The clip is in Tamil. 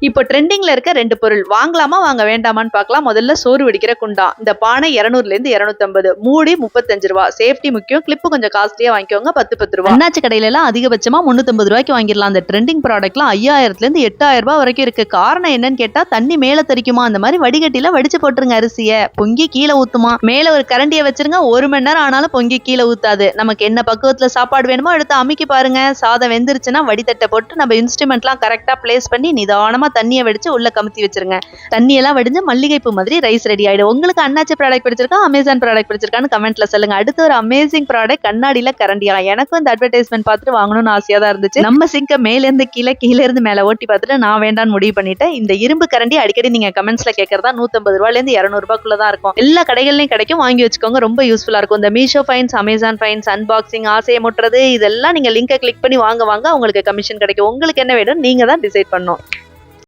இப்போ ட்ரெண்டிங்ல இருக்க 2 பொருள் வாங்கலாமா வாங்க வேண்டாமான்னு பார்க்கலாம். முதல்ல சோறு வடிக்கிற குண்டா. இந்த பானை 200ல இருந்து 250, மூடி 35 ரூபா. சேஃப்டி முக்கியம். கிளிப்பு கொஞ்சம் காஸ்ட்லியா வாங்கிக்கோங்க, 10 ரூபா. அண்ணாச்சி கடையில எல்லாம் அதிகபட்சமா 350 ரூபாய்க்கு வாங்கிடலாம். அந்த ட்ரெண்டிங் ப்ராடக்ட்லாம் 5000ல இருந்து 8000 ரூபாய் வரைக்கும் இருக்கு. காரணம் என்னன்னு கேட்டா தண்ணி மேல தெரிக்குமா, அந்த மாதிரி வடிகட்டில வடிச்சு போட்டுருங்க அரிசிய. பொங்கி கீழே ஊத்துமா. மேல ஒரு கரண்டியை வச்சிருங்க, 1 மணி நேரம் ஆனாலும் பொங்கி கீழே ஊத்தாது. நமக்கு என்ன பக்குவத்துல சாப்பாடு வேணுமோ எடுத்து அமுக்கி பாருங்க. சாதம் வெந்துருச்சுன்னா வடித்தட்டை போட்டு நம்ம இன்ஸ்ட்ருமெண்ட்லாம் கரெக்டா பிளேஸ் பண்ணி நிதானமா தண்ணியை வெடிச்சு உள்ள கமுத்தி வச்சிருங்க. தண்ணி எல்லாம் வடிஞ்சு மல்லிகைப்பூ மாதிரி ரைஸ் ரெடி ஆயிடும். உங்களுக்கு அண்ணாச்சி ப்ராடக்ட் பிடிச்சிருக்கா, அமேசான் ப்ராடக்ட் பிடிச்சிருக்கான்னு கமெண்ட்ல சொல்லுங்க. அடுத்து ஒரு அமேசிங் ப்ராடக்ட், கண்ணாடியில கரண்டியா. எனக்கும் இந்த அட்வர்டைஸ்மெண்ட் பார்த்துட்டு வாங்கணும்னு ஆசையா தான் இருந்துச்சு. நம்ம சிங்க மேல இருந்து கீழே, கீழே இருந்து மேல ஓட்டி பார்த்துட்டு நான் வேண்டான்னு முடிவு பண்ணிட்டேன். இந்த இரும்பு கரண்டி அடிக்கடி நீங்க கமெண்ட்ஸ்ல கேட்கறதா 150 ரூபாயில இருந்து 200 ரூபாய்க்குள்ள தான் இருக்கும். எல்லா கடைகள்லயும் கிடைக்கும், வாங்கி வச்சுக்கோங்க. ரொம்ப யூஸ்ஃபுல்லா இருக்கும். இந்த Meesho fines, Amazon fines, unboxing, ஆசையை முட்டுறது, இதெல்லாம் நீங்க லிங்கை கிளிக் பண்ணி வாங்க உங்களுக்கு கமிஷன் கிடைக்கும். உங்களுக்கு என்ன வேணும் நீங்க தான் டிசைட் பண்ணணும்.